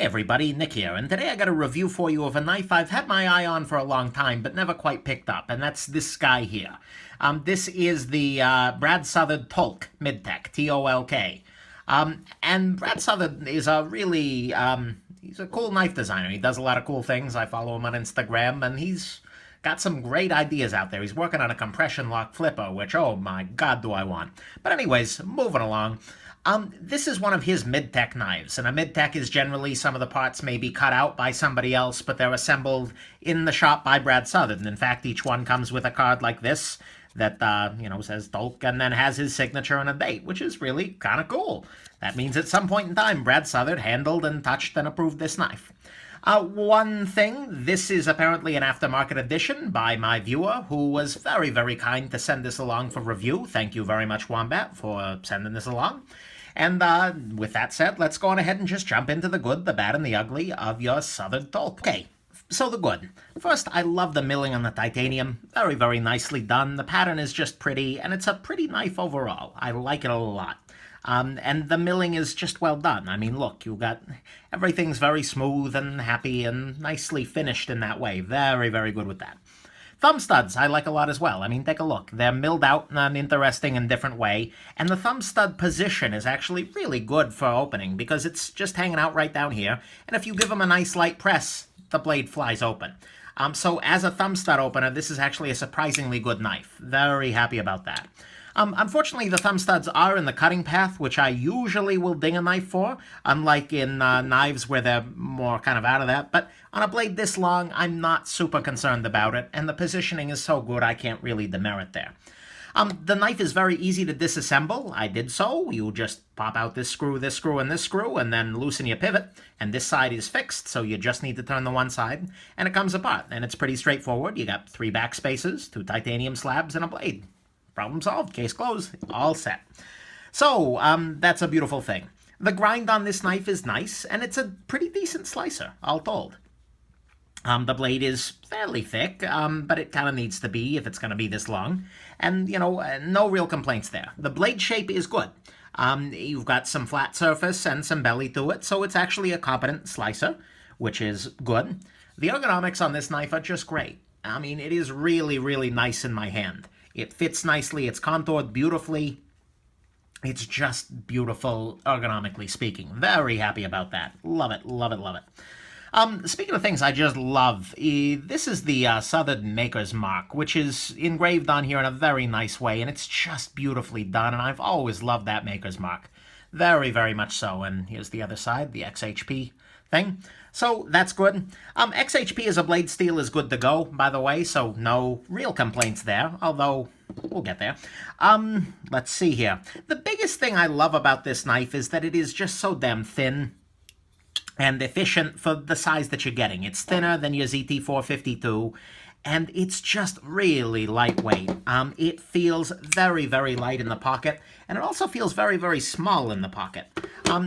everybody, Nick here, and today I got a review for you of a knife I've had my eye on for a long time, but never quite picked up, and that's this guy here. This is the Brad Southard Tolk Midtech, T-O-L-K. And Brad Southard is a really, he's a cool knife designer. He does a lot of cool things. I follow him on Instagram, and he's got some great ideas out there. He's working on a compression lock flipper, which, oh my God, do I want. But anyways, moving along. This is one of his Midtech knives, and a Midtech is generally some of the parts may be cut out by somebody else, but they're assembled in the shop by Brad Southard. And in fact, each one comes with a card like this that, says Tolk and then has his signature and a date, which is really kind of cool. That means at some point in time, Brad Southard handled and touched and approved this knife. One thing, this is apparently an aftermarket edition by my viewer, who was very, very kind to send this along for review. Thank you very much, Wombat, for sending this along. And with that said, let's go on ahead and just jump into the good, the bad, and the ugly of your Southard Tolk. Okay, so the good. First, I love the milling on the titanium. Very, very nicely done. The pattern is just pretty, and it's a pretty knife overall. I like it a lot. And the milling is just well done. I mean, look, you got everything's very smooth and happy and nicely finished in that way. Very, very good with that. Thumb studs I like a lot as well. I mean, take a look. They're milled out in an interesting and different way, and the thumb stud position is actually really good for opening because it's just hanging out right down here, and if you give them a nice light press, the blade flies open. So as a thumb stud opener, this is actually a surprisingly good knife. Very happy about that. Unfortunately, the thumb studs are in the cutting path, which I usually will ding a knife for, unlike in knives where they're more kind of out of that. But on a blade this long, I'm not super concerned about it, and the positioning is so good I can't really demerit there. The knife is very easy to disassemble. I did so. You just pop out this screw, and this screw, and then loosen your pivot. And this side is fixed, so you just need to turn the one side, and it comes apart. And it's pretty straightforward. You got 3 back spaces, 2 titanium slabs, and a blade. Problem solved, case closed, all set. So, that's a beautiful thing. The grind on this knife is nice, and it's a pretty decent slicer, all told. The blade is fairly thick, but it kind of needs to be if it's going to be this long. And, no real complaints there. The blade shape is good. You've got some flat surface and some belly to it, so it's actually a competent slicer, which is good. The ergonomics on this knife are just great. I mean, it is really, really nice in my hand. It fits nicely, it's contoured beautifully. It's just beautiful, ergonomically speaking. Very happy about that. Love it, love it, love it. Speaking of things I just love, this is the Southard Maker's Mark, which is engraved on here in a very nice way, and it's just beautifully done, and I've always loved that Maker's Mark. Very, very much so. And here's the other side, the XHP thing. So that's good. XHP as a blade steel is good to go, by the way, so no real complaints there, although we'll get there. Let's see here. The biggest thing I love about this knife is that it is just so damn thin and efficient for the size that you're getting. It's thinner than your ZT452, and it's just really lightweight. It feels very, very light in the pocket, and it also feels very, very small in the pocket.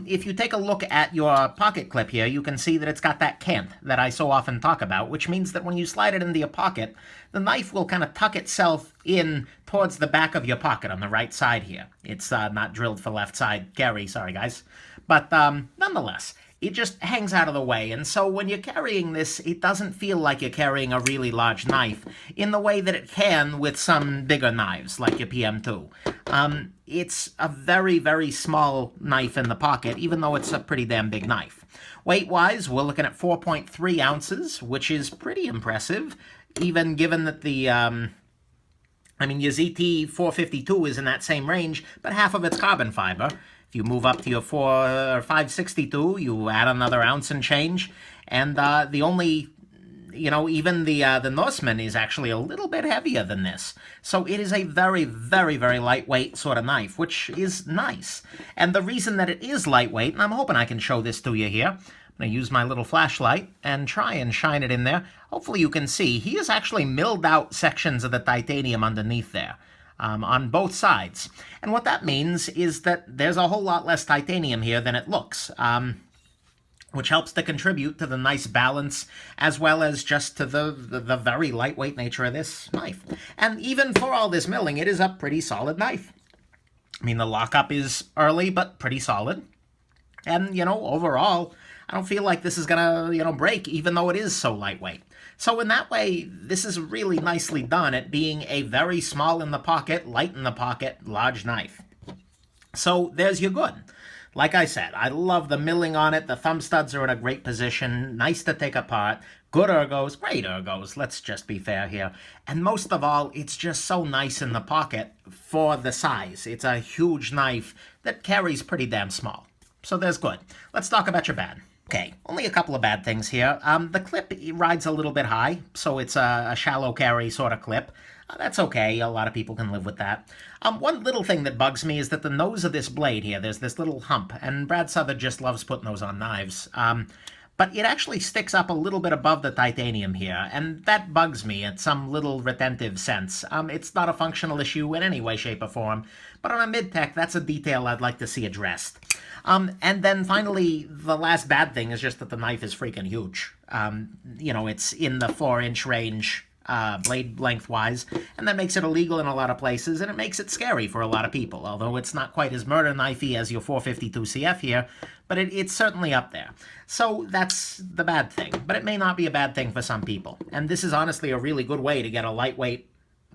If you take a look at your pocket clip here, you can see that it's got that cant that I so often talk about, which means that when you slide it into your pocket, the knife will kind of tuck itself in towards the back of your pocket on the right side here. It's not drilled for left side carry, sorry guys. But nonetheless, it just hangs out of the way, and so when you're carrying this, it doesn't feel like you're carrying a really large knife in the way that it can with some bigger knives, like your PM2. It's a very, very small knife in the pocket, even though it's a pretty damn big knife. Weight-wise, we're looking at 4.3 ounces, which is pretty impressive, even given that the your ZT452 is in that same range, but half of it's carbon fiber. If you move up to your 562, you add another ounce and change. And the only, even the Norseman is actually a little bit heavier than this. So it is a very, very, very lightweight sort of knife, which is nice. And the reason that it is lightweight, and I'm hoping I can show this to you here. I'm going to use my little flashlight and try and shine it in there. Hopefully you can see. He has actually milled out sections of the titanium underneath there. On both sides. And what that means is that there's a whole lot less titanium here than it looks, which helps to contribute to the nice balance as well as just to the very lightweight nature of this knife. And even for all this milling, it is a pretty solid knife. I mean, the lockup is early, but pretty solid. And, overall, I don't feel like this is gonna, break, even though it is so lightweight. So in that way, this is really nicely done at being a very small in the pocket, light in the pocket, large knife. So there's your good. Like I said, I love the milling on it. The thumb studs are in a great position. Nice to take apart. Good ergos, great ergos. Let's just be fair here. And most of all, it's just so nice in the pocket for the size. It's a huge knife that carries pretty damn small. So there's good. Let's talk about your bad. Okay, only a couple of bad things here. The clip rides a little bit high, so it's a shallow carry sort of clip. That's okay. A lot of people can live with that. One little thing that bugs me is that the nose of this blade here, there's this little hump, and Brad Southard just loves putting those on knives. But it actually sticks up a little bit above the titanium here, and that bugs me in some little retentive sense. It's not a functional issue in any way, shape, or form, but on a Midtech, that's a detail I'd like to see addressed. And then finally, the last bad thing is just that the knife is freaking huge. It's in the 4-inch range, blade lengthwise, and that makes it illegal in a lot of places, and it makes it scary for a lot of people, although it's not quite as murder knifey as your 452 CF here, but it's certainly up there. So that's the bad thing, but it may not be a bad thing for some people, and this is honestly a really good way to get a lightweight,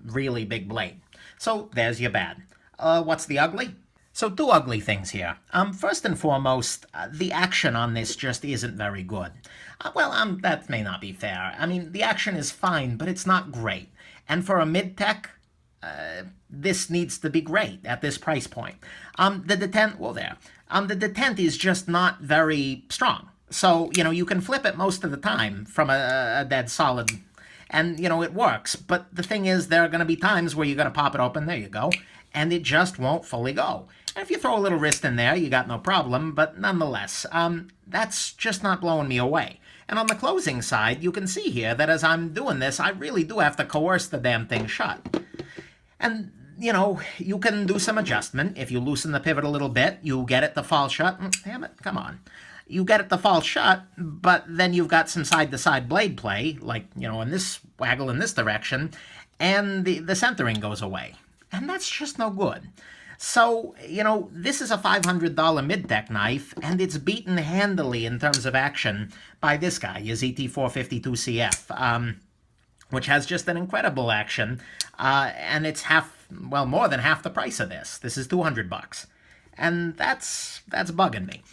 really big blade. So there's your bad. What's the ugly? So 2 ugly things here. First and foremost, the action on this just isn't very good. That may not be fair. I mean, the action is fine, but it's not great. And for a Midtech, this needs to be great at this price point. The Detent, the Detent is just not very strong. So, you can flip it most of the time from a dead solid, and, it works. But the thing is, there are going to be times where you're going to pop it open, there you go, and it just won't fully go. And if you throw a little wrist in there, you got no problem, but nonetheless, that's just not blowing me away. And on the closing side, you can see here that as I'm doing this, I really do have to coerce the damn thing shut. And, you can do some adjustment. If you loosen the pivot a little bit, you get it to fall shut. Damn it, come on. You get it to fall shut, but then you've got some side-to-side blade play, like, in this waggle in this direction, and the centering goes away. And that's just no good. So, this is a $500 Midtech knife, and it's beaten handily in terms of action by this guy, your ZT452CF, which has just an incredible action, and it's more than half the price of this. This is $200. And that's bugging me.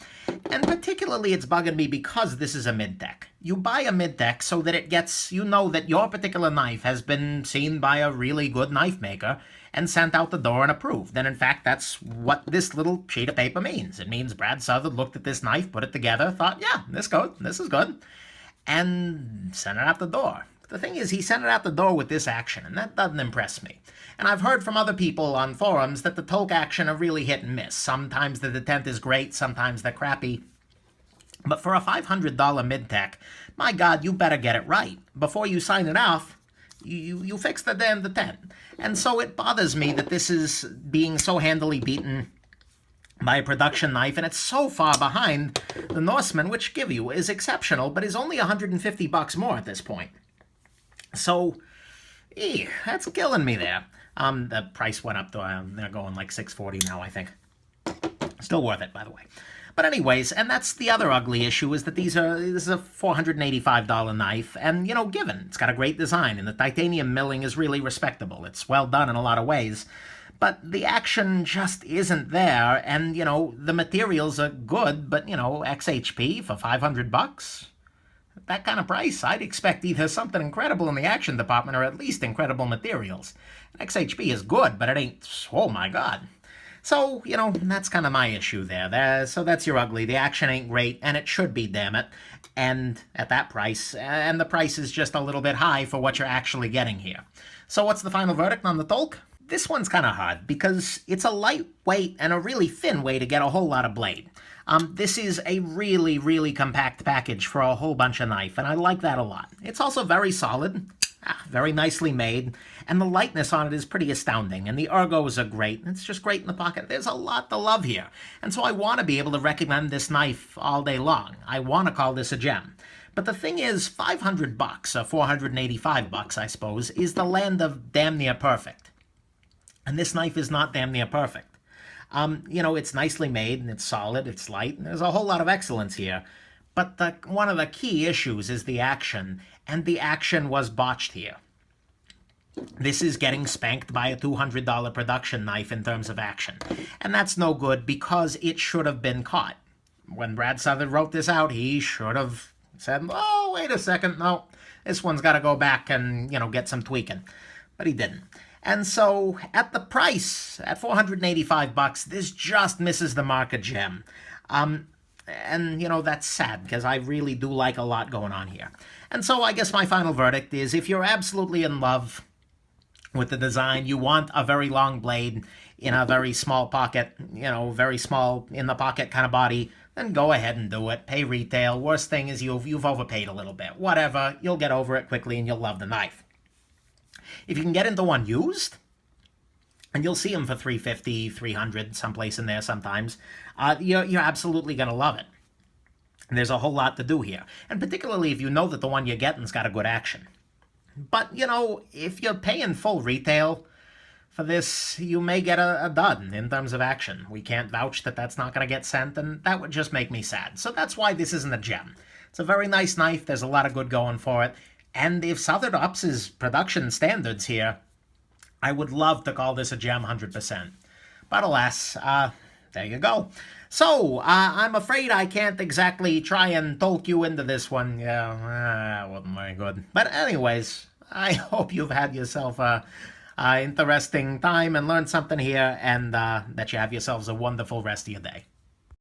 And particularly it's bugging me because this is a Midtech. You buy a Midtech so that it gets, that your particular knife has been seen by a really good knife maker and sent out the door and approved. And in fact, that's what this little sheet of paper means. It means Brad Southard looked at this knife, put it together, thought, yeah, this is good, and sent it out the door. The thing is, he sent it out the door with this action, and that doesn't impress me. And I've heard from other people on forums that the Tolk action are really hit and miss. Sometimes the Detent is great, sometimes they're crappy. But for a $500 Midtech, my God, you better get it right. Before you sign it off, you fix the damn Detent. And so it bothers me that this is being so handily beaten by a production knife, and it's so far behind the Norseman, which give you is exceptional, but is only $150 more at this point. So, that's killing me there. The price went up to, they're going like $640 now, I think. Still worth it, by the way. But anyways, and that's the other ugly issue, is that this is a $485 knife, and, given, it's got a great design, and the titanium milling is really respectable. It's well done in a lot of ways. But the action just isn't there, and, the materials are good, but, XHP for $500? That kind of price, I'd expect either something incredible in the action department or at least incredible materials. XHP is good, but it ain't, oh my God. So, that's kind of my issue there. So that's your ugly. The action ain't great, and it should be, damn it. And at that price, and the price is just a little bit high for what you're actually getting here. So what's the final verdict on the Tolk? This one's kind of hard because it's a lightweight and a really thin way to get a whole lot of blade. This is a really, really compact package for a whole bunch of knife, and I like that a lot. It's also very solid, very nicely made, and the lightness on it is pretty astounding, and the ergos are great. It's just great in the pocket. There's a lot to love here, and so I want to be able to recommend this knife all day long. I want to call this a gem. But the thing is, $500, or $485, I suppose, is the land of damn near perfect. And this knife is not damn near perfect. It's nicely made, and it's solid, it's light, and there's a whole lot of excellence here. But one of the key issues is the action, and the action was botched here. This is getting spanked by a $200 production knife in terms of action. And that's no good because it should have been caught. When Brad Southard wrote this out, he should have said, oh, wait a second, no, this one's got to go back and, get some tweaking. But he didn't. And so at the price, at $485, this just misses the mark of gem. And, that's sad because I really do like a lot going on here. And so I guess my final verdict is if you're absolutely in love with the design, you want a very long blade in a very small pocket, very small in the pocket kind of body, then go ahead and do it. Pay retail. Worst thing is you've overpaid a little bit. Whatever, you'll get over it quickly and you'll love the knife. If you can get into one used, and you'll see them for $350, $300, someplace in there sometimes, you're absolutely going to love it. And there's a whole lot to do here. And particularly if you know that the one you're getting's got a good action. But, if you're paying full retail for this, you may get a dud in terms of action. We can't vouch that that's not going to get sent, and that would just make me sad. So that's why this isn't a gem. It's a very nice knife. There's a lot of good going for it. And if Southard ups his production standards here, I would love to call this a gem 100%. But alas, there you go. So, I'm afraid I can't exactly try and talk you into this one. Yeah, that wasn't very good. But anyways, I hope you've had yourself a interesting time and learned something here, and that you have yourselves a wonderful rest of your day.